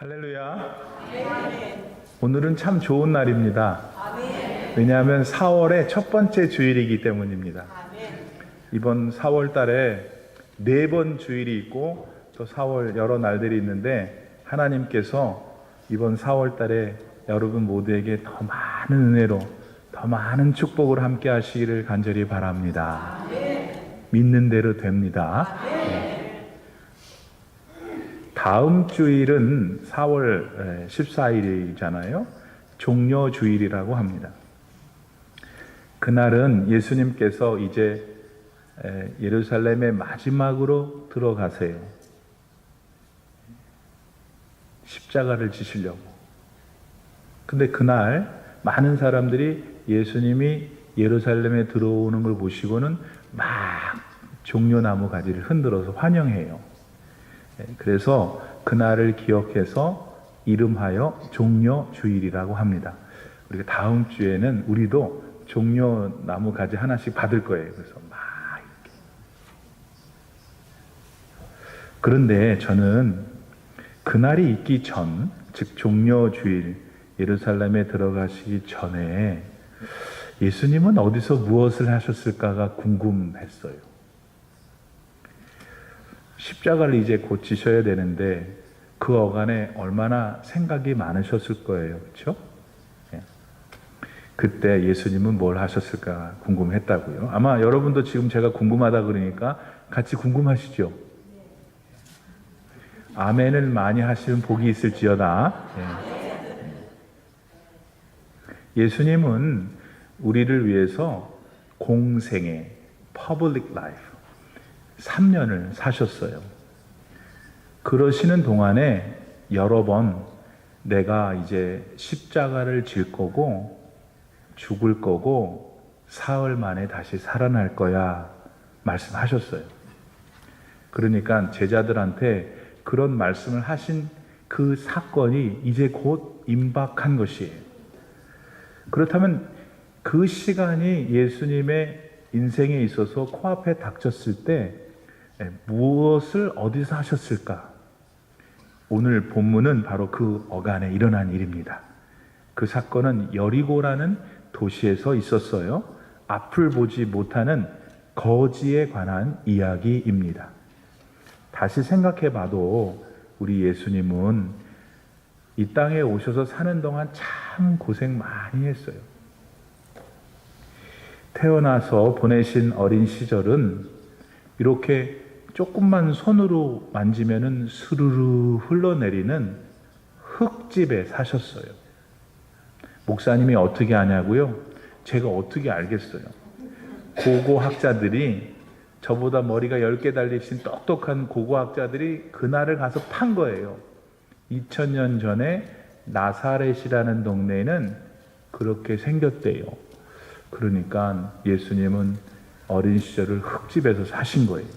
할렐루야. 오늘은 참 좋은 날입니다. 왜냐하면 4월의 첫 번째 주일이기 때문입니다. 이번 4월 달에 4번 주일이 있고 또 4월 여러 날들이 있는데 하나님께서 이번 4월 달에 여러분 모두에게 더 많은 은혜로 더 많은 축복을 함께 하시기를 간절히 바랍니다. 믿는 대로 됩니다. 다음 주일은 4월 14일이잖아요. 종려주일이라고 합니다. 그날은 예수님께서 이제 예루살렘의 마지막으로 들어가세요. 십자가를 지시려고. 근데 그날 많은 사람들이 예수님이 예루살렘에 들어오는 걸 보시고는 막 종려나무 가지를 흔들어서 환영해요. 그래서 그날을 기억해서 이름하여 종려주일이라고 합니다. 우리가 다음 주에는 우리도 종려나무 가지 하나씩 받을 거예요. 그래서 막 이렇게. 그런데 저는 그날이 있기 전, 즉 종려주일 예루살렘에 들어가시기 전에 예수님은 어디서 무엇을 하셨을까가 궁금했어요. 십자가를 이제 곧 지셔야 되는데 그 어간에 얼마나 생각이 많으셨을 거예요. 그렇죠? 그때 예수님은 뭘 하셨을까 궁금했다고요. 아마 여러분도 지금 제가 궁금하다 그러니까 같이 궁금하시죠? 아멘을 많이 하시면 복이 있을지어다. 예수님은 우리를 위해서 공생애, public life 3년을 사셨어요. 그러시는 동안에 여러 번 내가 이제 십자가를 질 거고 죽을 거고 사흘 만에 다시 살아날 거야 말씀하셨어요. 그러니까 제자들한테 그런 말씀을 하신 그 사건이 이제 곧 임박한 것이에요. 그렇다면 그 시간이 예수님의 인생에 있어서 코앞에 닥쳤을 때 무엇을 어디서 하셨을까? 오늘 본문은 바로 그 어간에 일어난 일입니다. 그 사건은 여리고라는 도시에서 있었어요. 앞을 보지 못하는 거지에 관한 이야기입니다. 다시 생각해 봐도 우리 예수님은 이 땅에 오셔서 사는 동안 참 고생 많이 했어요. 태어나서 보내신 어린 시절은 이렇게 조금만 손으로 만지면은 스르르 흘러내리는 흙집에 사셨어요. 목사님이 어떻게 아냐고요? 제가 어떻게 알겠어요? 고고학자들이 저보다 머리가 10개 달리신 똑똑한 고고학자들이 그날을 가서 판 거예요. 2000년 전에 나사렛이라는 동네에는 그렇게 생겼대요. 그러니까 예수님은 어린 시절을 흙집에서 사신 거예요.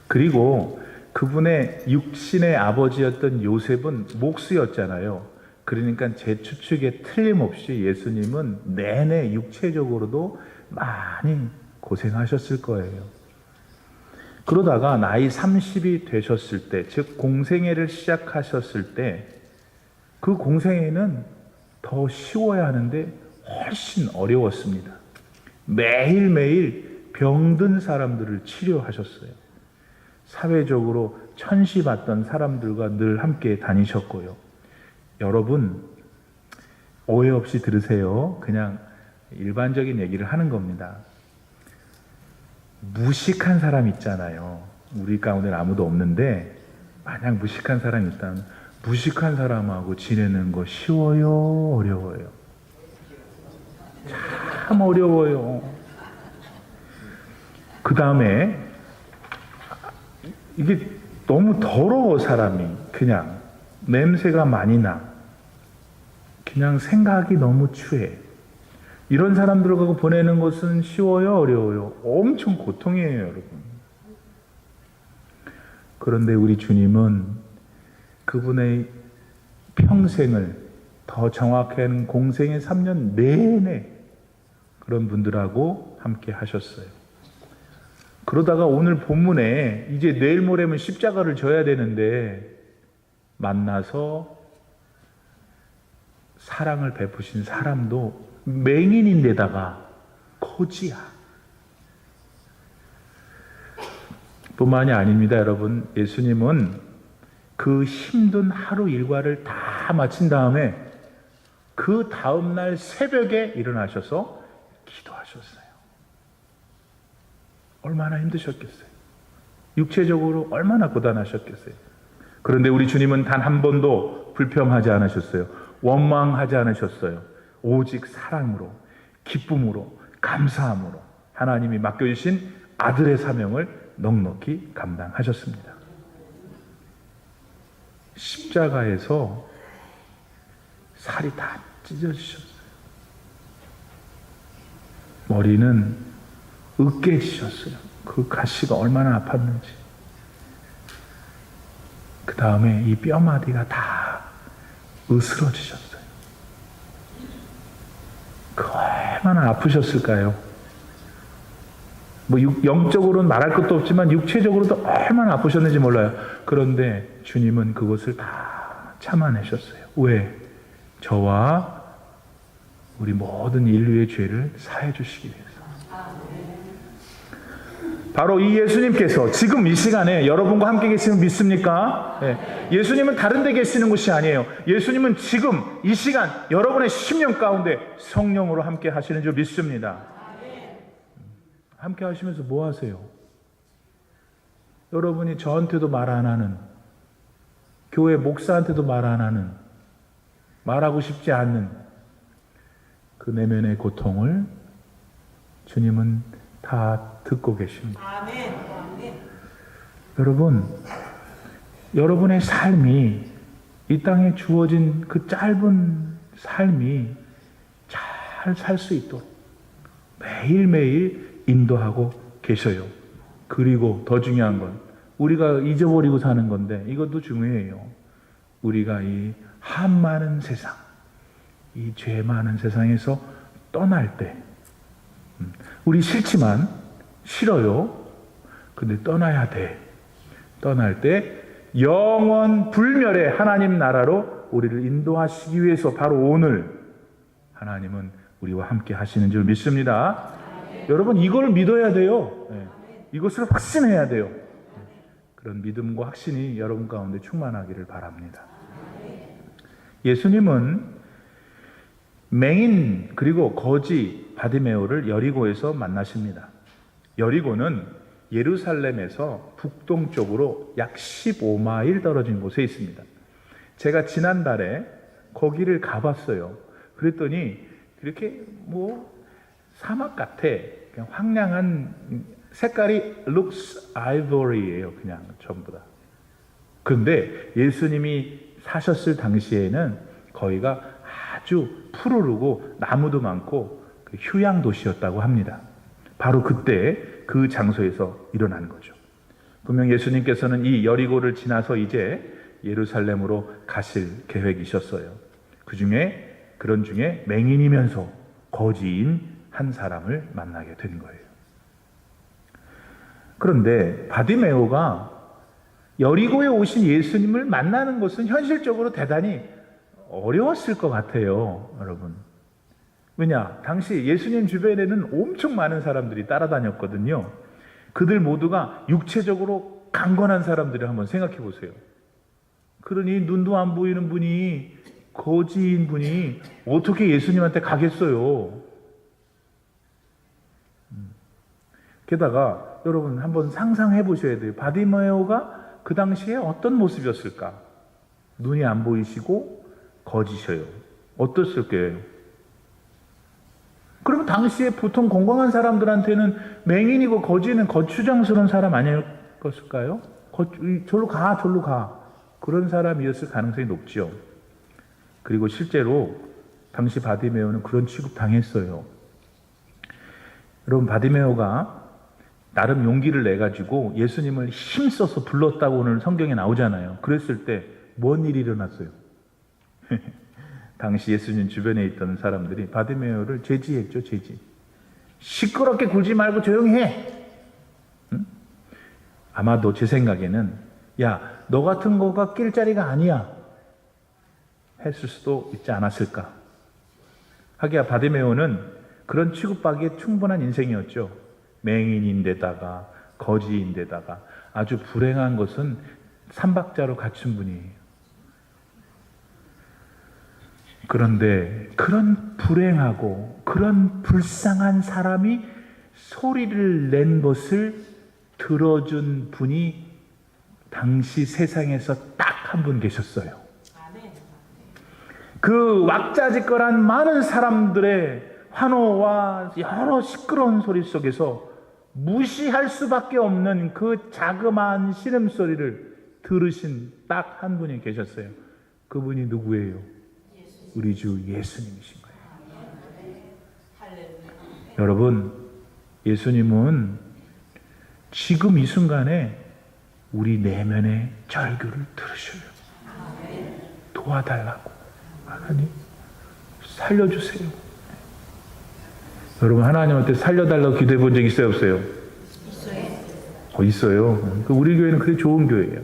그리고 그분의 육신의 아버지였던 요셉은 목수였잖아요. 그러니까 제 추측에 틀림없이 예수님은 내내 육체적으로도 많이 고생하셨을 거예요. 그러다가 나이 30이 되셨을 때, 즉 공생애를 시작하셨을 때 그 공생애는 더 쉬워야 하는데 훨씬 어려웠습니다. 매일매일 병든 사람들을 치료하셨어요. 사회적으로 천시받던 사람들과 늘 함께 다니셨고요. 여러분, 오해 없이 들으세요. 그냥 일반적인 얘기를 하는 겁니다. 무식한 사람 있잖아요. 우리 가운데는 아무도 없는데 만약 무식한 사람이 있다면 무식한 사람하고 지내는 거 쉬워요? 어려워요? 참 어려워요. 그 다음에 이게 너무 더러워. 사람이 그냥 냄새가 많이 나. 그냥 생각이 너무 추해. 이런 사람들하고 보내는 것은 쉬워요? 어려워요? 엄청 고통이에요, 여러분. 그런데 우리 주님은 그분의 평생을, 더 정확히는 공생의 3년 내내 그런 분들하고 함께 하셨어요. 그러다가 오늘 본문에 이제 내일 모레면 십자가를 져야 되는데 만나서 사랑을 베푸신 사람도 맹인인데다가 거지야. 뿐만이 아닙니다, 여러분. 예수님은 그 힘든 하루 일과를 다 마친 다음에 그 다음날 새벽에 일어나셔서 기도하셨어요. 얼마나 힘드셨겠어요. 육체적으로 얼마나 고단하셨겠어요. 그런데 우리 주님은 단 한 번도 불평하지 않으셨어요. 원망하지 않으셨어요. 오직 사랑으로, 기쁨으로, 감사함으로 하나님이 맡겨주신 아들의 사명을 넉넉히 감당하셨습니다. 십자가에서 살이 다 찢어지셨어요. 머리는 으깨지셨어요. 그 가시가 얼마나 아팠는지. 그 다음에 이 뼈마디가 다 으스러지셨어요. 그 얼마나 아프셨을까요? 뭐 영적으로는 말할 것도 없지만 육체적으로도 얼마나 아프셨는지 몰라요. 그런데 주님은 그것을 다 참아내셨어요. 왜? 저와 우리 모든 인류의 죄를 사해 주시기 위해서. 바로 이 예수님께서 지금 이 시간에 여러분과 함께 계시는 믿습니까? 네. 예수님은 다른 데 계시는 것이 아니에요. 예수님은 지금 이 시간 여러분의 심령 가운데 성령으로 함께 하시는 줄 믿습니다. 함께 하시면서 뭐 하세요? 여러분이 저한테도 말 안 하는, 교회 목사한테도 말 안 하는, 말하고 싶지 않는 그 내면의 고통을 주님은 다 듣고 계십니다. 아멘. 여러분, 여러분의 삶이, 이 땅에 주어진 그 짧은 삶이 잘 살 수 있도록 매일매일 인도하고 계셔요. 그리고 더 중요한 건 우리가 잊어버리고 사는 건데 이것도 중요해요. 우리가 이 한 많은 세상, 이 죄 많은 세상에서 떠날 때, 우리 싫지만, 싫어요. 근데 떠나야 돼. 떠날 때 영원 불멸의 하나님 나라로 우리를 인도하시기 위해서 바로 오늘 하나님은 우리와 함께 하시는 줄 믿습니다. 여러분, 이걸 믿어야 돼요. 네. 이것을 확신해야 돼요. 그런 믿음과 확신이 여러분 가운데 충만하기를 바랍니다. 예수님은 맹인 그리고 거지 바디메오를 여리고에서 만나십니다. 여리고는 예루살렘에서 북동쪽으로 약 15마일 떨어진 곳에 있습니다. 제가 지난달에 거기를 가봤어요. 그랬더니 이렇게 뭐 사막 같아. 그냥 황량한 색깔이 looks ivory예요. 그냥 전부 다. 그런데 예수님이 사셨을 당시에는 거기가 아주 푸르르고 나무도 많고 휴양 도시였다고 합니다. 바로 그때 그 장소에서 일어난 거죠. 분명 예수님께서는 이 여리고를 지나서 이제 예루살렘으로 가실 계획이셨어요. 그런 중에 맹인이면서 거지인 한 사람을 만나게 된 거예요. 그런데 바디메오가 여리고에 오신 예수님을 만나는 것은 현실적으로 대단히 어려웠을 것 같아요, 여러분. 왜냐? 당시 예수님 주변에는 엄청 많은 사람들이 따라다녔거든요. 그들 모두가 육체적으로 강건한 사람들을 한번 생각해 보세요. 그러니 눈도 안 보이는 분이, 거지인 분이 어떻게 예수님한테 가겠어요? 게다가 여러분 한번 상상해 보셔야 돼요. 바디메오가 그 당시에 어떤 모습이었을까? 눈이 안 보이시고 거지셔요. 어땠을 거예요? 그럼 당시에 보통 건강한 사람들한테는 맹인이고 거지는 거추장스러운 사람 아니었을까요? 절로 가. 그런 사람이었을 가능성이 높죠. 그리고 실제로 당시 바디메오는 그런 취급 당했어요. 여러분, 바디메오가 나름 용기를 내가지고 예수님을 힘써서 불렀다고 오늘 성경에 나오잖아요. 그랬을 때 뭔 일이 일어났어요? 당시 예수님 주변에 있던 사람들이 바디메오를 제지했죠. 제지. 시끄럽게 굴지 말고 조용히 해. 응? 아마도 제 생각에는 야, 너 같은 거가 낄 자리가 아니야 했을 수도 있지 않았을까. 하기야 바디메오는 그런 취급받기에 충분한 인생이었죠. 맹인인데다가 거지인데다가 아주 불행한 것은 삼박자로 갖춘 분이에요. 그런데 그런 불행하고 그런 불쌍한 사람이 소리를 낸 것을 들어준 분이 당시 세상에서 딱 한 분 계셨어요. 그 왁자지껄한 많은 사람들의 환호와 여러 시끄러운 소리 속에서 무시할 수밖에 없는 그 자그마한 신음소리를 들으신 딱 한 분이 계셨어요. 그분이 누구예요? 우리 주 예수님이신 거예요. 여러분, 예수님은 지금 이 순간에 우리 내면의 절규를 들으셔요. 도와달라고. 하나님, 살려주세요. 여러분, 하나님한테 살려달라고 기도해 본 적 있어요, 없어요? 있어요. 우리 교회는 그게 좋은 교회예요.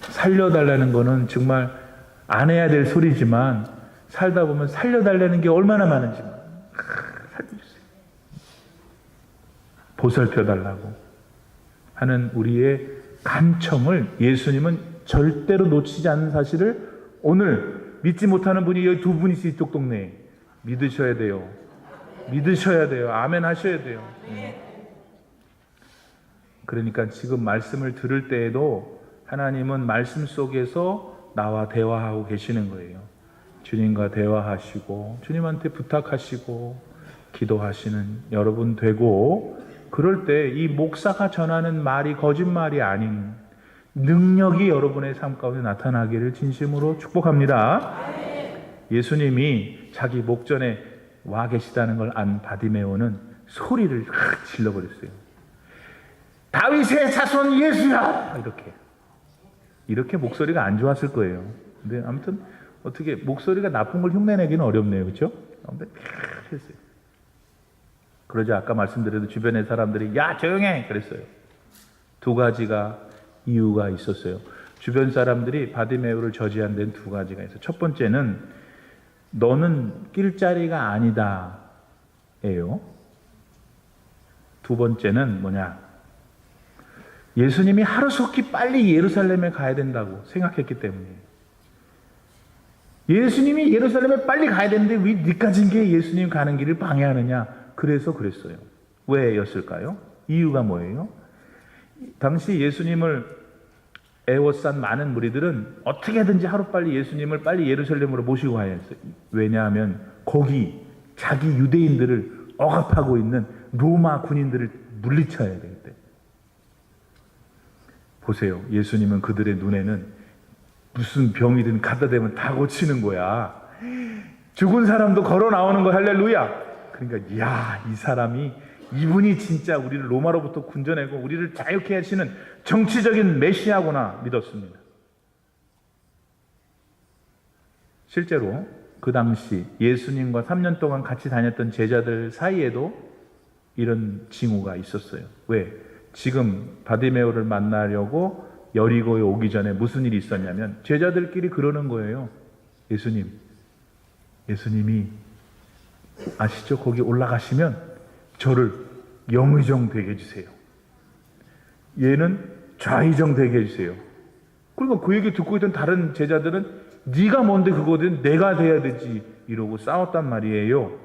살려달라는 거는 정말 안 해야 될 소리지만 살다 보면 살려달라는 게 얼마나 많은지 살려주세요. 보살펴달라고 하는 우리의 간청을 예수님은 절대로 놓치지 않는 사실을 오늘 믿지 못하는 분이 여기 두 분이 이쪽 동네에 믿으셔야 돼요. 믿으셔야 돼요. 아멘 하셔야 돼요. 그러니까 지금 말씀을 들을 때에도 하나님은 말씀 속에서 나와 대화하고 계시는 거예요. 주님과 대화하시고 주님한테 부탁하시고 기도하시는 여러분 되고, 그럴 때 이 목사가 전하는 말이 거짓말이 아닌 능력이 여러분의 삶 가운데 나타나기를 진심으로 축복합니다. 예수님이 자기 목전에 와 계시다는 걸 안 바디메오는 소리를 질러버렸어요. 다윗의 자손 예수야! 이렇게 목소리가 안 좋았을 거예요. 근데 아무튼 어떻게 목소리가 나쁜 걸 흉내내기는 어렵네요. 그렇죠? 근데 했어요. 그러자 아까 말씀드려도 주변의 사람들이 야 조용해! 그랬어요. 두 가지가 이유가 있었어요. 주변 사람들이 바디메오를 저지한 데는 두 가지가 있어요. 첫 번째는 너는 낄 자리가 아니다 예요. 두 번째는 뭐냐, 예수님이 하루속히 빨리 예루살렘에 가야 된다고 생각했기 때문이에요. 예수님이 예루살렘에 빨리 가야 되는데 왜 니까진 게 예수님 가는 길을 방해하느냐, 그래서 그랬어요. 왜였을까요? 이유가 뭐예요? 당시 예수님을 애워싼 많은 무리들은 어떻게든지 하루빨리 예수님을 빨리 예루살렘으로 모시고 가야 했어요. 왜냐하면 거기 자기 유대인들을 억압하고 있는 로마 군인들을 물리쳐야 되기 때문에. 보세요. 예수님은 그들의 눈에는 무슨 병이든 갖다 대면 다 고치는 거야. 죽은 사람도 걸어 나오는 거, 할렐루야. 그러니까 이야, 이 사람이, 이분이 진짜 우리를 로마로부터 군전내고 우리를 자유케 하시는 정치적인 메시아구나 믿었습니다. 실제로 그 당시 예수님과 3년 동안 같이 다녔던 제자들 사이에도 이런 징후가 있었어요. 왜? 지금 바디메오를 만나려고 여리고에 오기 전에 무슨 일이 있었냐면 제자들끼리 그러는 거예요. 예수님이 아시죠? 거기 올라가시면 저를 영의정 되게 해주세요. 얘는 좌의정 되게 해주세요. 그러니까 그 얘기 듣고 있던 다른 제자들은 네가 뭔데 그거든, 내가 돼야 되지, 이러고 싸웠단 말이에요.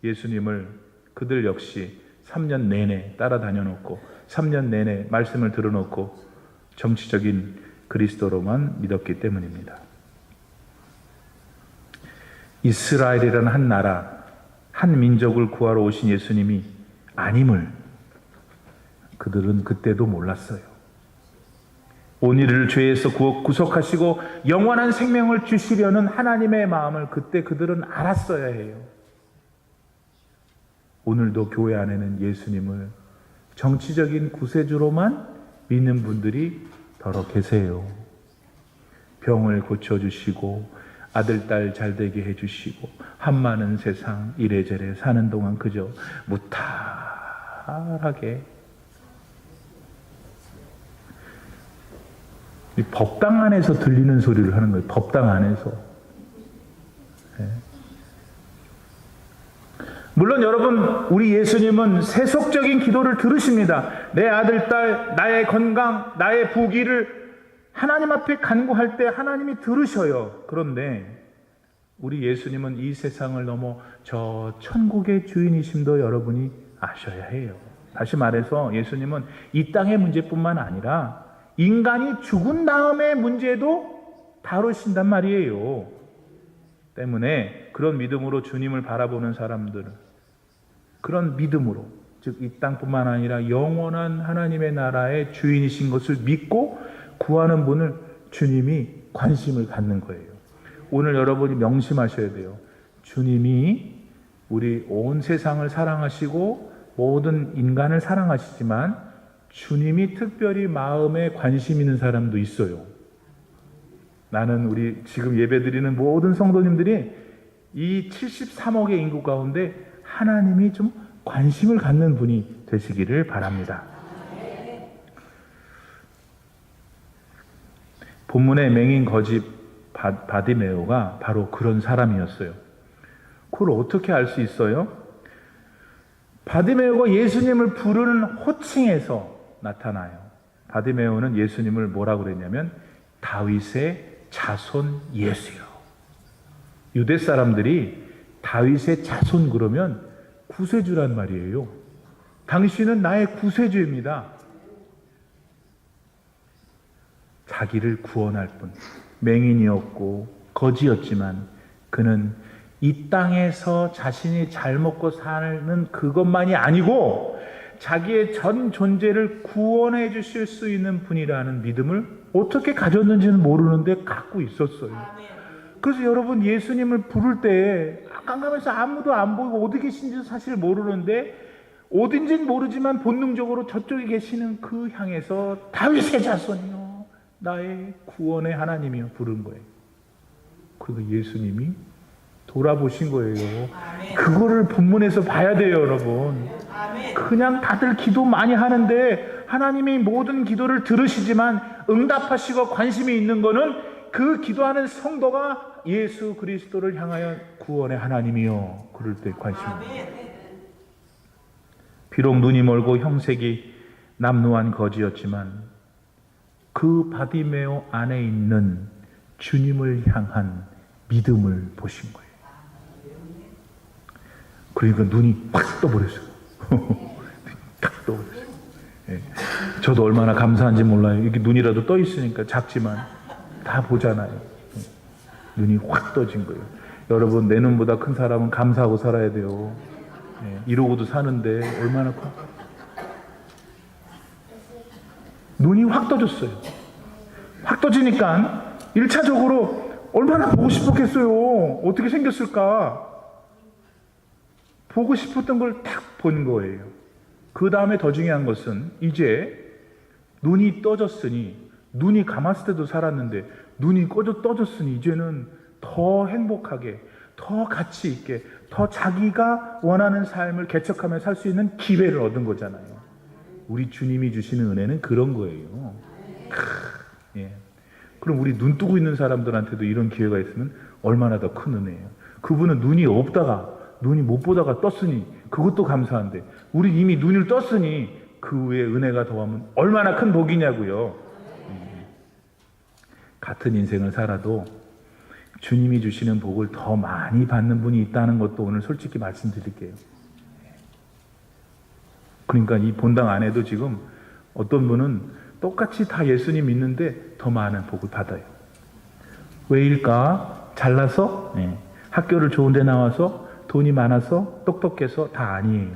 예수님을 그들 역시 3년 내내 따라다녀 놓고 3년 내내 말씀을 들어놓고 정치적인 그리스도로만 믿었기 때문입니다. 이스라엘이라는 한 나라, 한 민족을 구하러 오신 예수님이 아님을 그들은 그때도 몰랐어요. 온 이를 죄에서 구속하시고 영원한 생명을 주시려는 하나님의 마음을 그때 그들은 알았어야 해요. 오늘도 교회 안에는 예수님을 정치적인 구세주로만 믿는 분들이 더러 계세요. 병을 고쳐주시고 아들, 딸 잘되게 해주시고 한많은 세상 이래저래 사는 동안 그저 무탈하게 이 법당 안에서 들리는 소리를 하는 거예요. 법당 안에서. 예. 물론 여러분, 우리 예수님은 세속적인 기도를 들으십니다. 내 아들, 딸, 나의 건강, 나의 부귀를 하나님 앞에 간구할 때 하나님이 들으셔요. 그런데 우리 예수님은 이 세상을 넘어 저 천국의 주인이심도 여러분이 아셔야 해요. 다시 말해서 예수님은 이 땅의 문제뿐만 아니라 인간이 죽은 다음의 문제도 다루신단 말이에요. 때문에 그런 믿음으로 주님을 바라보는 사람들은, 그런 믿음으로, 즉 이 땅뿐만 아니라 영원한 하나님의 나라의 주인이신 것을 믿고 구하는 분을 주님이 관심을 갖는 거예요. 오늘 여러분이 명심하셔야 돼요. 주님이 우리 온 세상을 사랑하시고 모든 인간을 사랑하시지만 주님이 특별히 마음에 관심 있는 사람도 있어요. 나는 우리 지금 예배드리는 모든 성도님들이 이 73억의 인구 가운데 하나님이 좀 관심을 갖는 분이 되시기를 바랍니다. 본문의 맹인 거지 바디메오가 바로 그런 사람이었어요. 그걸 어떻게 알 수 있어요? 바디메오가 예수님을 부르는 호칭에서 나타나요. 바디메오는 예수님을 뭐라고 그랬냐면 다윗의 자손 예수요. 유대 사람들이 다윗의 자손 그러면 구세주란 말이에요. 당신은 나의 구세주입니다. 자기를 구원할 뿐. 맹인이었고 거지였지만 그는 이 땅에서 자신이 잘 먹고 사는 그것만이 아니고 자기의 전 존재를 구원해 주실 수 있는 분이라는 믿음을 어떻게 가졌는지는 모르는데 갖고 있었어요. 그래서 여러분, 예수님을 부를 때 깜깜해서 아무도 안 보이고 어디 계신지도 사실 모르는데 어딘지는 모르지만 본능적으로 저쪽에 계시는 그 향해서 다윗의 자손이요, 나의 구원의 하나님이요 부른 거예요. 그리고 예수님이 돌아보신 거예요. 그거를 본문에서 봐야 돼요, 여러분. 그냥 다들 기도 많이 하는데 하나님이 모든 기도를 들으시지만 응답하시고 관심이 있는 거는 그 기도하는 성도가 예수 그리스도를 향하여 구원의 하나님이요 그럴 때 관심입니다. 비록 눈이 멀고 형색이 남루한 거지였지만 그 바디메오 안에 있는 주님을 향한 믿음을 보신 거예요. 그러니까 눈이 팍 떠버렸어요. 딱 떠버렸어요. 예. 저도 얼마나 감사한지 몰라요. 이렇게 눈이라도 떠 있으니까 작지만 다 보잖아요. 눈이 확 떠진 거예요. 여러분, 내 눈보다 큰 사람은 감사하고 살아야 돼요. 예. 이러고도 사는데 얼마나 커. 눈이 확 떠졌어요. 확 떠지니까 1차적으로 얼마나 보고 싶었겠어요. 어떻게 생겼을까? 보고 싶었던 걸 딱 본 거예요. 그 다음에 더 중요한 것은 이제 눈이 떠졌으니, 눈이 감았을 때도 살았는데 눈이 떠졌으니 이제는 더 행복하게, 더 가치 있게, 더 자기가 원하는 삶을 개척하며 살 수 있는 기회를 얻은 거잖아요. 우리 주님이 주시는 은혜는 그런 거예요. 예. 그럼 우리 눈 뜨고 있는 사람들한테도 이런 기회가 있으면 얼마나 더 큰 은혜예요. 그분은 눈이 없다가, 눈이 못 보다가 떴으니 그것도 감사한데 우리 이미 눈을 떴으니 그 위에 은혜가 더하면 얼마나 큰 복이냐고요. 같은 인생을 살아도 주님이 주시는 복을 더 많이 받는 분이 있다는 것도 오늘 솔직히 말씀드릴게요. 그러니까 이 본당 안에도 지금 어떤 분은 똑같이 다 예수님 믿는데 더 많은 복을 받아요. 왜일까? 잘나서? 네. 학교를 좋은 데 나와서? 돈이 많아서? 똑똑해서? 다 아니에요.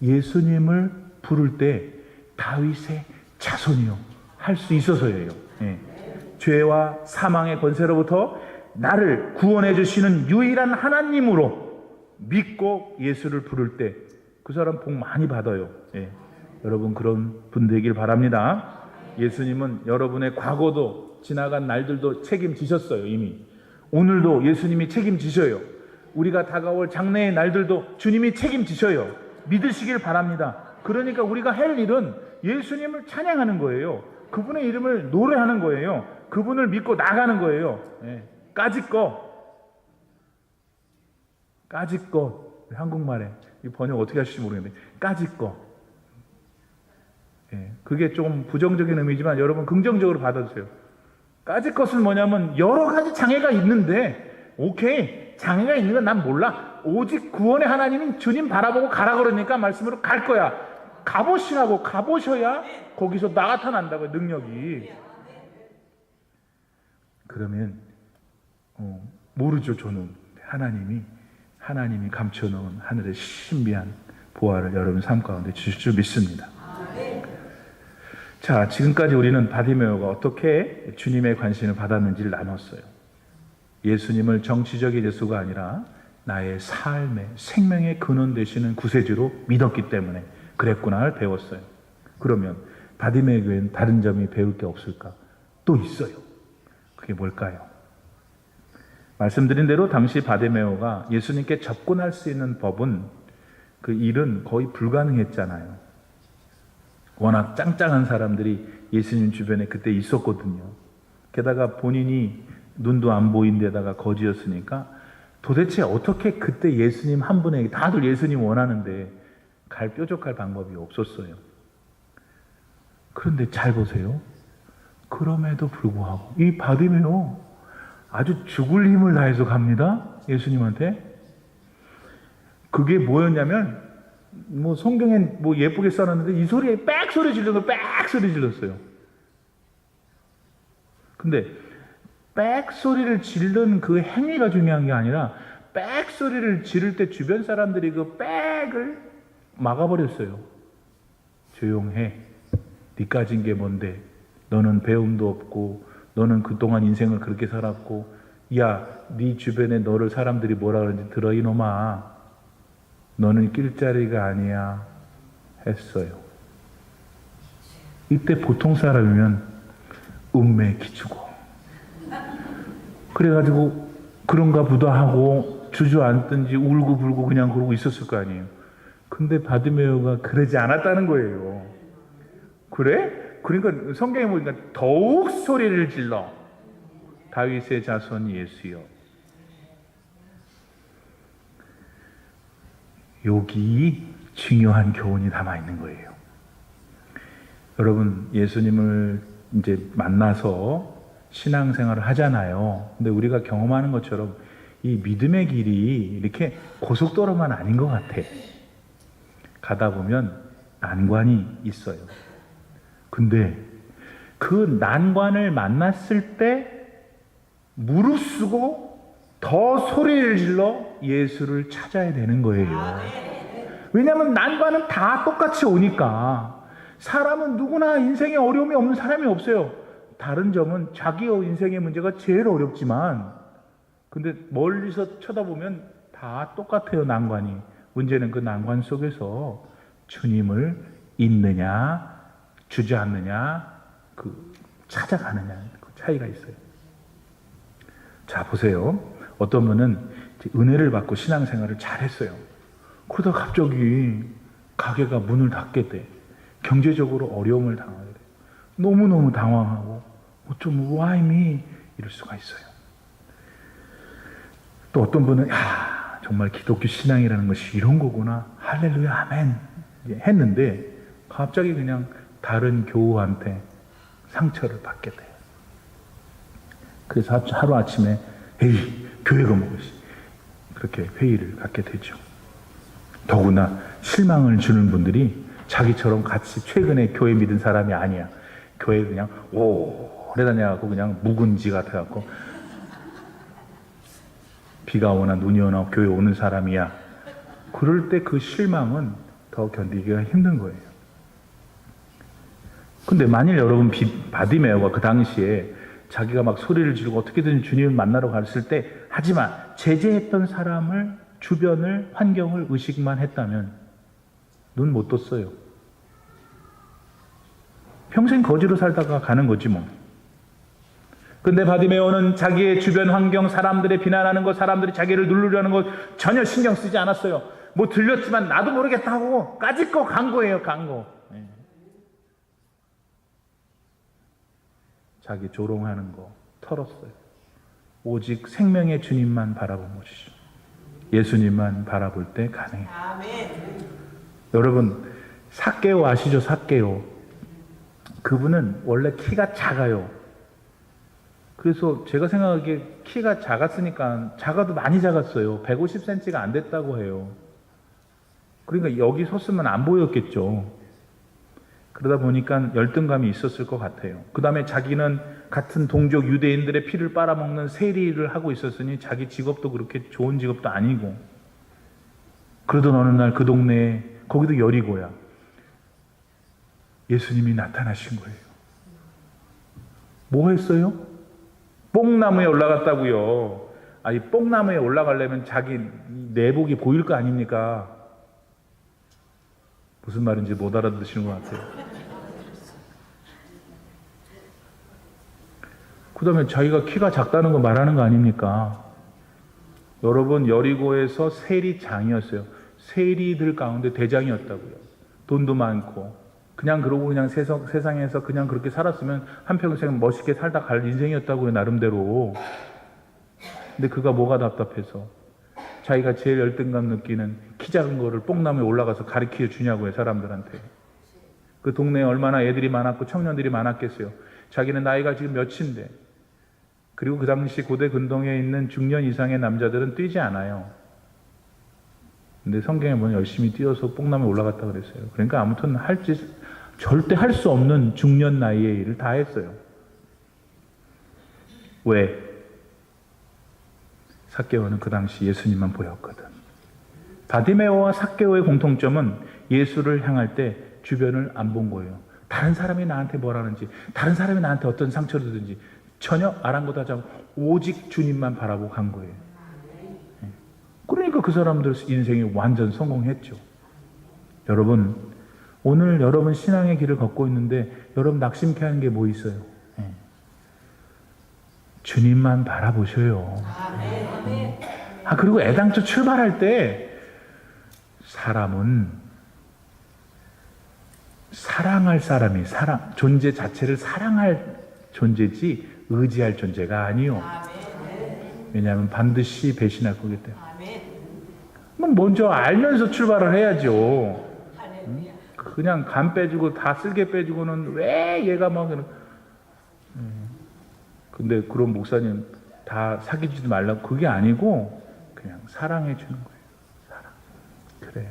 예수님을 부를 때 다윗의 자손이요 할 수 있어서예요. 네. 죄와 사망의 권세로부터 나를 구원해 주시는 유일한 하나님으로 믿고 예수를 부를 때 그 사람 복 많이 받아요. 예. 여러분 그런 분 되길 바랍니다. 예수님은 여러분의 과거도 지나간 날들도 책임지셨어요. 이미 오늘도 예수님이 책임지셔요. 우리가 다가올 장래의 날들도 주님이 책임지셔요. 믿으시길 바랍니다. 그러니까 우리가 할 일은 예수님을 찬양하는 거예요. 그분의 이름을 노래하는 거예요. 그분을 믿고 나가는 거예요. 예. 까짓것. 한국말에 이 번역 어떻게 하실지 모르겠는데 까짓것. 예. 그게 좀 부정적인 의미지만 여러분 긍정적으로 받아주세요. 까짓것은 뭐냐면 여러 가지 장애가 있는데 오케이, 장애가 있는 건 난 몰라. 오직 구원의 하나님인 주님 바라보고 가라 그러니까 말씀으로 갈 거야. 가보시라고. 가보셔야 거기서 나타난다고요, 능력이. 그러면 모르죠, 저는. 하나님이 감춰놓은 하늘의 신비한 보화를 여러분 삶 가운데 주실 줄 믿습니다. 자, 지금까지 우리는 바디메오가 어떻게 주님의 관심을 받았는지를 나눴어요. 예수님을 정치적인 예수가 아니라 나의 삶의 생명의 근원 되시는 구세주로 믿었기 때문에 그랬구나를 배웠어요. 그러면 바디메오 교회는 다른 점이 배울 게 없을까? 또 있어요. 그게 뭘까요? 말씀드린 대로 당시 바디메오가 예수님께 접근할 수 있는 법은 그 일은 거의 불가능했잖아요. 워낙 짱짱한 사람들이 예수님 주변에 그때 있었거든요. 게다가 본인이 눈도 안 보인 데다가 거지였으니까 도대체 어떻게 그때 예수님 한 분에게, 다들 예수님 원하는데 뾰족할 방법이 없었어요. 그런데 잘 보세요. 그럼에도 불구하고 이 바디메오 아주 죽을 힘을 다해서 갑니다. 예수님한테. 그게 뭐였냐면 성경엔 예쁘게 써놨는데 이 소리에 빽 소리 질러서 빽 소리 질렀어요. 근데 빽 소리를 지른 그 행위가 중요한 게 아니라 빽 소리를 지를 때 주변 사람들이 그 빽을 막아버렸어요. 조용해. 네 가진 게 뭔데? 너는 배움도 없고 너는 그동안 인생을 그렇게 살았고 야, 네 주변에 너를 사람들이 뭐라 그러는지 들어 이놈아. 너는 낄자리가 아니야 했어요. 이때 보통 사람이면 음매에 기주고 그래가지고 그런가 보다 하고 주저앉든지 울고불고 그냥 그러고 있었을 거 아니에요. 근데 바디메오가 그러지 않았다는 거예요. 그래? 그러니까 성경에 보니까 더욱 소리를 질러 다윗의 자손 예수여. 여기 중요한 교훈이 담아 있는 거예요. 여러분, 예수님을 이제 만나서 신앙생활을 하잖아요. 근데 우리가 경험하는 것처럼 이 믿음의 길이 이렇게 고속도로만 아닌 것 같아. 가다 보면 난관이 있어요. 근데 그 난관을 만났을 때 무릅쓰고 더 소리를 질러 예수를 찾아야 되는 거예요. 왜냐하면 난관은 다 똑같이 오니까. 사람은 누구나 인생에 어려움이 없는 사람이 없어요. 다른 점은 자기 인생의 문제가 제일 어렵지만 근데 멀리서 쳐다보면 다 똑같아요. 난관이. 문제는 그 난관 속에서 주님을 잊느냐 주저앉느냐 찾아가느냐 그 차이가 있어요. 자, 보세요. 어떤 분은 은혜를 받고 신앙생활을 잘했어요. 그러다가 갑자기 가게가 문을 닫게 돼. 경제적으로 어려움을 당하게 돼. 너무너무 당황하고 어쩌면 why me? 이럴 수가 있어요. 또 어떤 분은 정말 기독교 신앙이라는 것이 이런 거구나. 할렐루야 아멘 했는데 갑자기 그냥 다른 교우한테 상처를 받게 돼요. 그래서 하루아침에 교회가 뭐지? 그렇게 회의를 갖게 되죠. 더구나 실망을 주는 분들이 자기처럼 같이 최근에 교회 믿은 사람이 아니야. 교회 그냥 오래 다녀갖고 그냥 묵은지 같아갖고 비가 오나 눈이 오나 교회 오는 사람이야. 그럴 때 그 실망은 더 견디기가 힘든 거예요. 근데 만일 여러분 바디메오가 그 당시에 자기가 막 소리를 지르고 어떻게든 주님을 만나러 갔을 때 하지만 제재했던 사람을 주변을 환경을 의식만 했다면 눈 못 떴어요. 평생 거지로 살다가 가는 거지 뭐. 근데 바디메오는 자기의 주변 환경, 사람들의 비난하는 것, 사람들이 자기를 누르려는 것 전혀 신경 쓰지 않았어요. 뭐 들렸지만 나도 모르겠다고 까짓거 간 거예요. 간 거. 자기 조롱하는 거 털었어요. 오직 생명의 주님만 바라본 것이죠. 예수님만 바라볼 때 가능해요. 여러분, 삭개오 아시죠? 삭개오. 그분은 원래 키가 작아요. 그래서 제가 생각하기에 키가 작았으니까, 작아도 많이 작았어요. 150cm가 안 됐다고 해요. 그러니까 여기 섰으면 안 보였겠죠. 그러다 보니까 열등감이 있었을 것 같아요. 그 다음에 자기는 같은 동족 유대인들의 피를 빨아먹는 세리를 하고 있었으니 자기 직업도 그렇게 좋은 직업도 아니고, 그러던 어느 날 그 동네에, 거기도 여리고야, 예수님이 나타나신 거예요. 뭐 했어요? 뽕나무에 올라갔다고요. 이 뽕나무에 올라가려면 자기 내복이 보일 거 아닙니까? 무슨 말인지 못 알아들으시는 것 같아요. 그 다음에 자기가 키가 작다는 거 말하는 거 아닙니까? 여러분, 여리고에서 세리장이었어요. 세리들 가운데 대장이었다고요. 돈도 많고, 그냥 그러고 그냥 세상에서 그냥 그렇게 살았으면 한평생 멋있게 살다 갈 인생이었다고요, 나름대로. 근데 그가 뭐가 답답해서 자기가 제일 열등감 느끼는 키 작은 거를 뽕나무에 올라가서 가르쳐 주냐고요, 사람들한테. 그 동네에 얼마나 애들이 많았고 청년들이 많았겠어요. 자기는 나이가 지금 몇인데, 그리고 그 당시 고대 근동에 있는 중년 이상의 남자들은 뛰지 않아요. 근데 성경에 보면 열심히 뛰어서 뽕나무에 올라갔다 그랬어요. 그러니까 아무튼 절대 할 수 없는 중년 나이의 일을 다 했어요. 왜? 삭개오는 그 당시 예수님만 보였거든. 바디메오와 삭개오의 공통점은 예수를 향할 때 주변을 안 본 거예요. 다른 사람이 나한테 뭐라는지, 다른 사람이 나한테 어떤 상처를 주든지 전혀 아랑곳하지 않고 오직 주님만 바라보고 간 거예요. 그러니까 그 사람들 인생이 완전 성공했죠. 여러분, 오늘 여러분 신앙의 길을 걷고 있는데 여러분 낙심케 하는 게 뭐 있어요? 주님만 바라보셔요. 그리고 애당초 출발할 때 사람은 사랑할 사람이 존재 자체를 사랑할 존재지 의지할 존재가 아니요. 왜냐하면 반드시 배신할 거기 때문에. 먼저 알면서 출발을 해야죠. 그냥 간 빼주고 다 쓸개 빼주고는 왜 얘가 막 근데 그런 목사님 다 사귀지도 말라고, 그게 아니고 그냥 사랑해 주는 거예요. 사랑. 그래.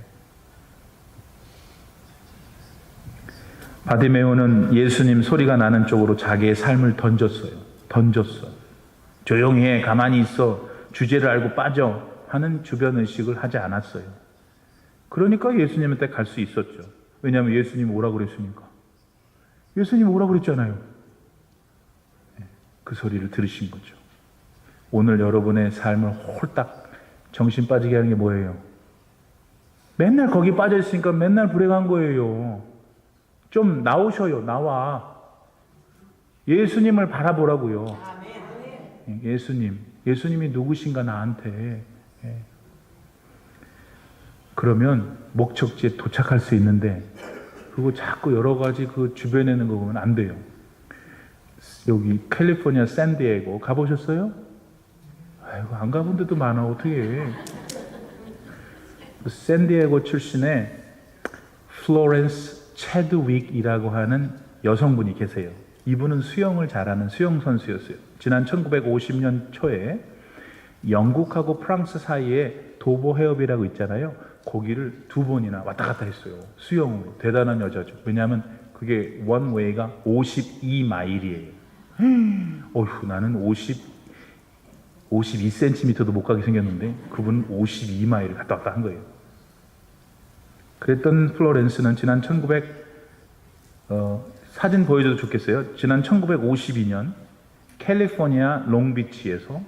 바디메오는 예수님 소리가 나는 쪽으로 자기의 삶을 던졌어요. 조용히 해, 가만히 있어, 주제를 알고 빠져 하는 주변 의식을 하지 않았어요. 그러니까 예수님한테 갈 수 있었죠. 왜냐하면 예수님이 오라고 그랬으니까. 예수님이 오라고 그랬잖아요. 그 소리를 들으신 거죠. 오늘 여러분의 삶을 홀딱 정신 빠지게 하는 게 뭐예요? 맨날 거기 빠져 있으니까 맨날 불행한 거예요. 좀 나오셔요. 나와. 예수님을 바라보라고요. 예수님이 누구신가 나한테. 그러면 목적지에 도착할 수 있는데, 그리고 자꾸 여러 가지 그 주변에 있는 거 보면 안 돼요. 여기 캘리포니아 샌디에고 가보셨어요? 아이고, 안 가본 데도 많아. 어떻게 해. 샌디에고 출신의 플로렌스 체드윅이라고 하는 여성분이 계세요. 이분은 수영을 잘하는 수영 선수였어요. 지난 1950년 초에 영국하고 프랑스 사이에 도보 해협이라고 있잖아요. 거기를 2번이나 왔다 갔다 했어요. 수영으로. 대단한 여자죠. 왜냐하면 그게 원웨이가 52마일이에요. 어휴, 나는 52cm도 못 가게 생겼는데 그분은 52마일을 갔다 왔다 한 거예요. 그랬던 플로렌스는 지난 사진 보여줘도 좋겠어요. 지난 1952년 캘리포니아 롱비치에서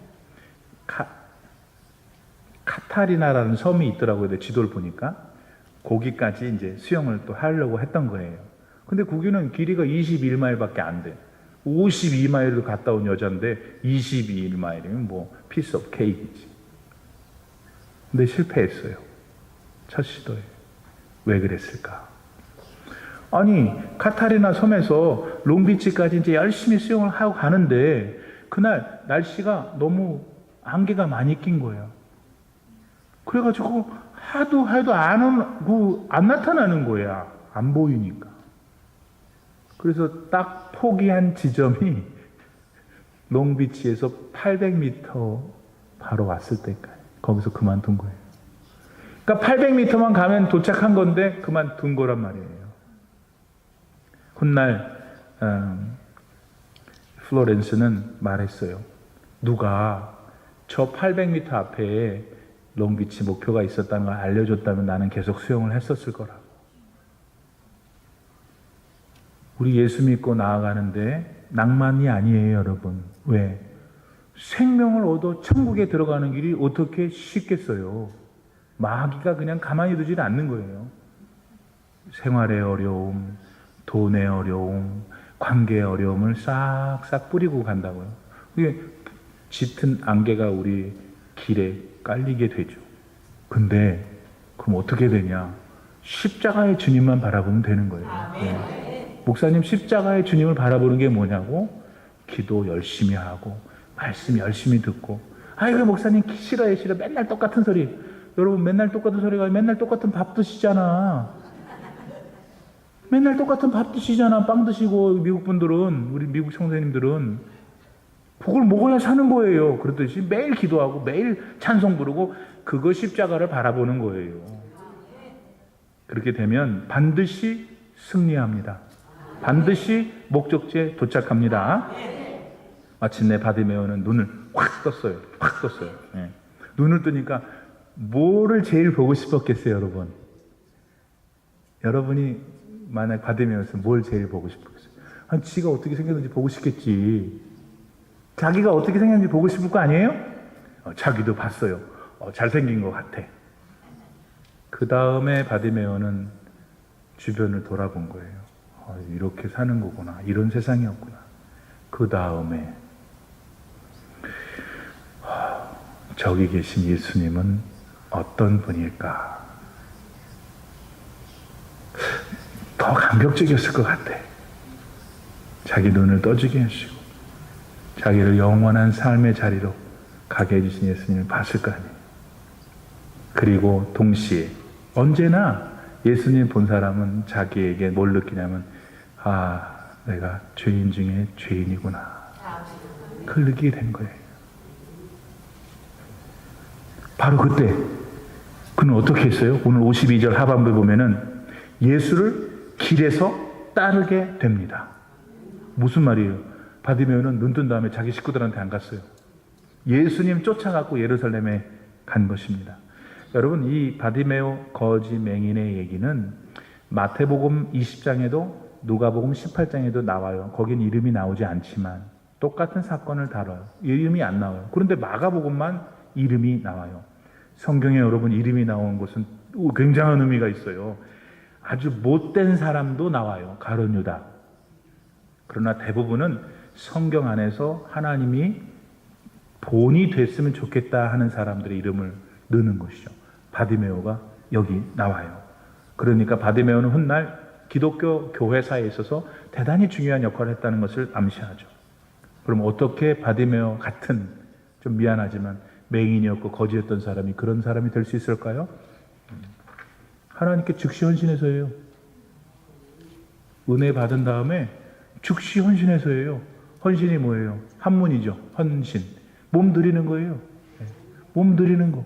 카타리나라는 섬이 있더라고요. 지도를 보니까 거기까지 이제 수영을 또 하려고 했던 거예요. 근데 거기는 길이가 21마일밖에 안 돼. 52마일을 갔다 온 여자인데 22마일이면 뭐 피스 오브 케이크지. 근데 실패했어요. 첫 시도에. 왜 그랬을까? 아니, 카타리나 섬에서 롱비치까지 이제 열심히 수영을 하고 가는데 그날 날씨가 너무 안개가 많이 낀 거예요. 그래가지고 하도 안 나타나는 거야. 안 보이니까. 그래서 딱 포기한 지점이 롱비치에서 800m 바로 왔을 때까지 거기서 그만둔 거예요. 그러니까 800m만 가면 도착한 건데 그만둔 거란 말이에요. 훗날 플로렌스는 말했어요. 누가 저 800m 앞에 롱비치 목표가 있었다는 걸 알려줬다면 나는 계속 수영을 했었을 거라고. 우리 예수 믿고 나아가는데 낭만이 아니에요, 여러분. 왜? 생명을 얻어 천국에 들어가는 길이 어떻게 쉽겠어요? 마귀가 그냥 가만히 두질 않는 거예요. 생활의 어려움, 돈의 어려움, 관계의 어려움을 싹싹 뿌리고 간다고요. 그게 짙은 안개가 우리 길에 깔리게 되죠. 근데 그럼 어떻게 되냐? 십자가의 주님만 바라보면 되는 거예요. 네. 목사님, 십자가의 주님을 바라보는 게 뭐냐고? 기도 열심히 하고 말씀 열심히 듣고. 아이고 목사님 싫어요. 맨날 똑같은 소리. 여러분 맨날 똑같은 소리가 맨날 똑같은 밥 드시잖아. 맨날 똑같은 밥 드시잖아. 빵 드시고. 미국 분들은, 우리 미국 청소년님들은 그걸 먹어야 사는 거예요. 그렇듯이 매일 기도하고 매일 찬송 부르고 그거 십자가를 바라보는 거예요. 그렇게 되면 반드시 승리합니다. 반드시 목적지에 도착합니다. 마침내 바디메오는 눈을 확 떴어요. 네. 눈을 뜨니까 뭐를 제일 보고 싶었겠어요, 여러분? 여러분이 만약 바디메오였으면 뭘 제일 보고 싶었겠어요? 아니, 지가 어떻게 생겼는지 보고 싶겠지. 자기가 어떻게 생겼는지 보고 싶을 거 아니에요? 자기도 봤어요. 잘생긴 것 같아. 그 다음에 바디메오는 주변을 돌아본 거예요. 이렇게 사는 거구나. 이런 세상이었구나. 그 다음에 저기 계신 예수님은 어떤 분일까? 더 감격적이었을 것 같아. 자기 눈을 떠주게 해주시고 자기를 영원한 삶의 자리로 가게 해주신 예수님을 봤을 거 아니에요. 그리고 동시에 언제나 예수님 본 사람은 자기에게 뭘 느끼냐면 내가 죄인 중에 죄인이구나. 그걸 느끼게 된 거예요. 바로 그때 그는 어떻게 했어요? 오늘 52절 하반부에 보면은 예수를 길에서 따르게 됩니다. 무슨 말이에요? 바디메오는 눈 뜬 다음에 자기 식구들한테 안 갔어요. 예수님 쫓아갖고 예루살렘에 간 것입니다. 여러분, 이 바디메오 거지 맹인의 얘기는 마태복음 20장에도 누가복음 18장에도 나와요. 거긴 이름이 나오지 않지만 똑같은 사건을 다뤄요. 이름이 안 나와요. 그런데 마가복음만 이름이 나와요. 성경에 여러분 이름이 나온 것은 굉장한 의미가 있어요. 아주 못된 사람도 나와요. 가룟 유다. 그러나 대부분은 성경 안에서 하나님이 본이 됐으면 좋겠다 하는 사람들의 이름을 넣는 것이죠. 바디메오가 여기 나와요. 그러니까 바디메오는 훗날 기독교 교회사에 있어서 대단히 중요한 역할을 했다는 것을 암시하죠. 그럼 어떻게 바디메오 같은, 좀 미안하지만 맹인이었고 거지였던 사람이 그런 사람이 될 수 있을까요? 하나님께 즉시 헌신해서예요. 은혜 받은 다음에 즉시 헌신해서예요. 헌신이 뭐예요? 한문이죠. 헌신. 몸 드리는 거예요. 몸 드리는 거.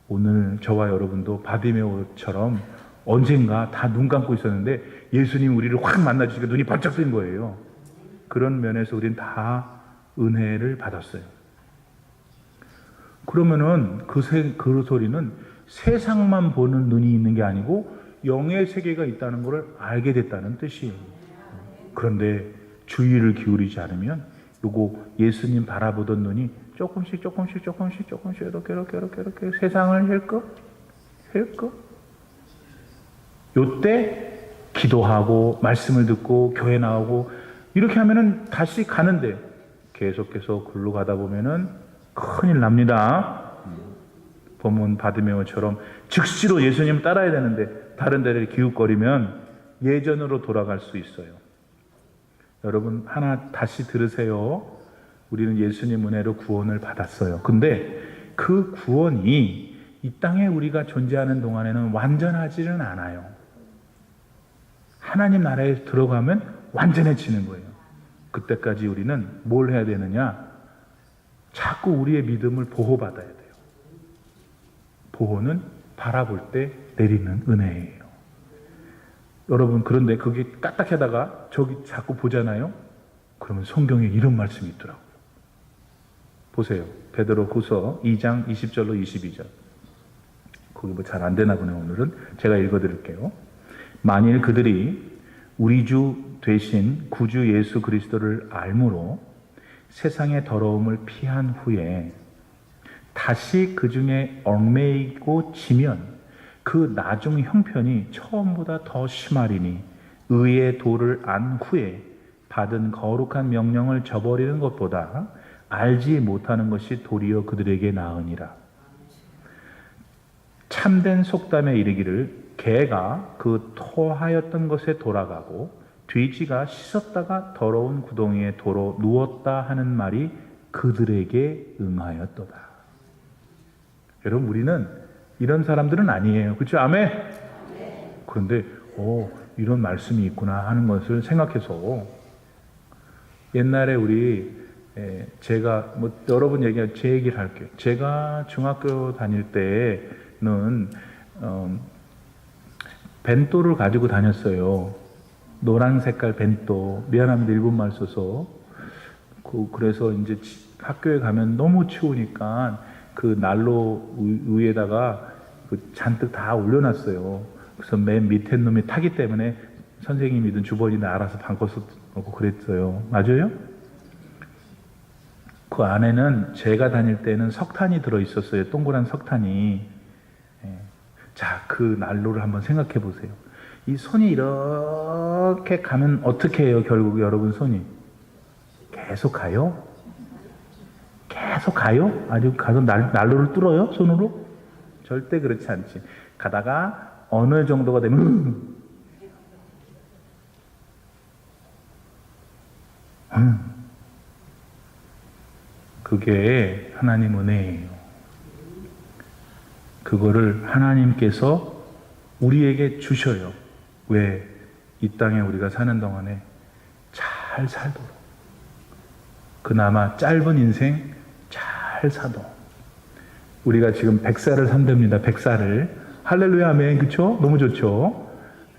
오늘 저와 여러분도 바디메오처럼 언젠가 다 눈 감고 있었는데 예수님 우리를 확 만나주시니까 눈이 번쩍 뜨는 거예요. 그런 면에서 우리는 다 은혜를 받았어요. 그러면은 그 소리는 세상만 보는 눈이 있는 게 아니고 영의 세계가 있다는 것을 알게 됐다는 뜻이에요. 그런데 주의를 기울이지 않으면 요거 예수님 바라보던 눈이 조금씩 이렇게 세상을 헬거 요때 기도하고 말씀을 듣고 교회 나오고 이렇게 하면은 다시 가는데 계속해서 글로 가다 보면은 큰일 납니다. 보면 바디메오처럼 즉시로 예수님 따라야 되는데 다른 데를 기웃거리면 예전으로 돌아갈 수 있어요. 여러분 하나 다시 들으세요. 우리는 예수님 은혜로 구원을 받았어요. 근데 그 구원이 이 땅에 우리가 존재하는 동안에는 완전하지는 않아요. 하나님 나라에 들어가면 완전해지는 거예요. 그때까지 우리는 뭘 해야 되느냐? 자꾸 우리의 믿음을 보호받아야 돼요. 보호는 바라볼 때 내리는 은혜예요. 여러분, 그런데 그게 까딱하다가 저기 자꾸 보잖아요? 그러면 성경에 이런 말씀이 있더라고요. 보세요. 베드로후서 2장 20절로 22절. 거기 뭐 잘 안 되나 보네요. 오늘은 제가 읽어드릴게요. 만일 그들이 우리 주 되신 구주 예수 그리스도를 알므로 세상의 더러움을 피한 후에 다시 그 중에 얽매이고 지면 그 나중 형편이 처음보다 더 심하리니 의의 도를 안 후에 받은 거룩한 명령을 저버리는 것보다 알지 못하는 것이 도리어 그들에게 나으니라. 참된 속담에 이르기를 개가 그 토하였던 것에 돌아가고 돼지가 씻었다가 더러운 구덩이에 도로 누웠다 하는 말이 그들에게 응하였도다. 여러분, 우리는 이런 사람들은 아니에요. 그렇죠? 아멘? 그런데 이런 말씀이 있구나 하는 것을 생각해서 옛날에 제가 여러 번 제 얘기를 할게요. 제가 중학교 다닐 때는 벤또를 가지고 다녔어요. 노란 색깔 벤또. 미안합니다. 일본말 써서. 그래서 이제 학교에 가면 너무 추우니까 그 난로 위에다가 잔뜩 다 올려놨어요. 그래서 맨 밑에 놈이 타기 때문에 선생님이든 주번이든 알아서 방거서 놓고 그랬어요. 맞아요? 그 안에는 제가 다닐 때는 석탄이 들어있었어요. 동그란 석탄이. 자, 그 난로를 한번 생각해 보세요. 이 손이 이렇게 가면 어떻게 해요? 결국 여러분 손이 계속 가요? 계속 가요? 아주 가서 난로를 뚫어요? 손으로? 절대 그렇지 않지. 가다가 어느 정도가 되면 그게 하나님 은혜예요. 그거를 하나님께서 우리에게 주셔요. 왜? 이 땅에 우리가 사는 동안에 잘 살도록. 그나마 짧은 인생 잘 사도록. 우리가 지금 100살을 산답니다. 100살을. 할렐루야, 아멘. 그쵸? 너무 좋죠?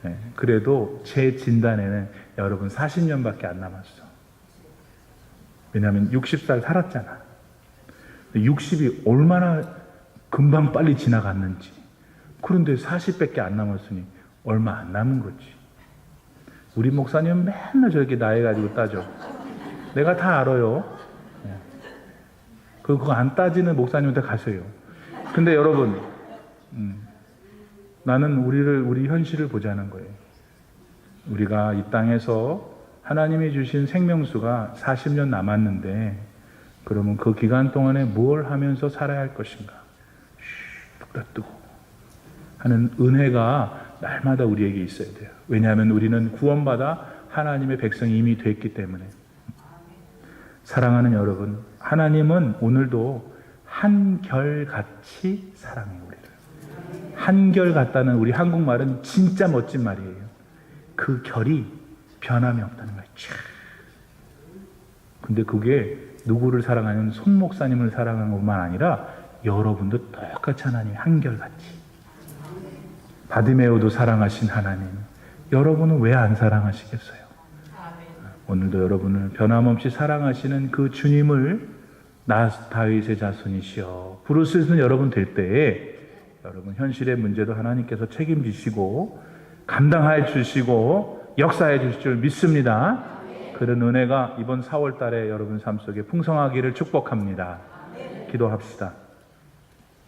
네, 그래도 제 진단에는 여러분 40년밖에 안 남았어. 왜냐하면 60살 살았잖아. 60이 얼마나 금방 빨리 지나갔는지. 그런데 40밖에 안 남았으니 얼마 안 남은 거지. 우리 목사님은 맨날 저렇게 나이 가지고 따져. 내가 다 알아요. 그거 안 따지는 목사님한테 가세요. 근데 여러분, 나는 우리 현실을 보자는 거예요. 우리가 이 땅에서 하나님이 주신 생명수가 40년 남았는데, 그러면 그 기간 동안에 뭘 하면서 살아야 할 것인가? 뚝딱뚝 하는 은혜가 날마다 우리에게 있어야 돼요. 왜냐하면 우리는 구원받아 하나님의 백성이 이미 됐기 때문에. 사랑하는 여러분, 하나님은 오늘도 한결같이 사랑해요, 우리를. 한결같다는 우리 한국말은 진짜 멋진 말이에요. 그 결이 변함이 없다는 거예요. 근데 그게 누구를 사랑하냐면 손 목사님을 사랑하는 것만 아니라 여러분도 똑같이 하나님 한결같이. 바디메오도 사랑하신 하나님, 여러분은 왜 안 사랑하시겠어요? 오늘도 여러분을 변함없이 사랑하시는 그 주님을 나 다윗의 자손이시여 부를 수 있는 여러분 될 때에 여러분 현실의 문제도 하나님께서 책임지시고 감당해 주시고 역사해 주실 줄 믿습니다. 그런 은혜가 이번 4월 달에 여러분 삶 속에 풍성하기를 축복합니다. 기도합시다.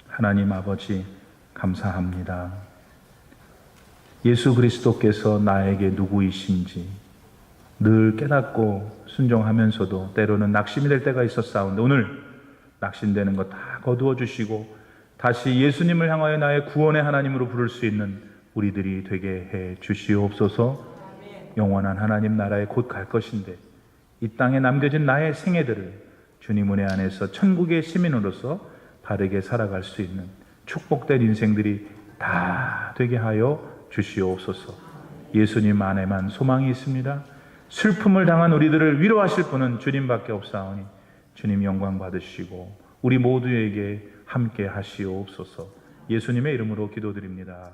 하나님 아버지 감사합니다. 예수 그리스도께서 나에게 누구이신지 늘 깨닫고 순종하면서도 때로는 낙심이 될 때가 있었사온데 오늘 낙심되는 것 다 거두어 주시고 다시 예수님을 향하여 나의 구원의 하나님으로 부를 수 있는 우리들이 되게 해 주시옵소서. 영원한 하나님 나라에 곧 갈 것인데 이 땅에 남겨진 나의 생애들을 주님 은혜 안에서 천국의 시민으로서 바르게 살아갈 수 있는 축복된 인생들이 다 되게 하여 주시옵소서. 예수님 안에만 소망이 있습니다. 슬픔을 당한 우리들을 위로하실 분은 주님밖에 없사오니 주님 영광 받으시고 우리 모두에게 함께 하시옵소서. 예수님의 이름으로 기도드립니다.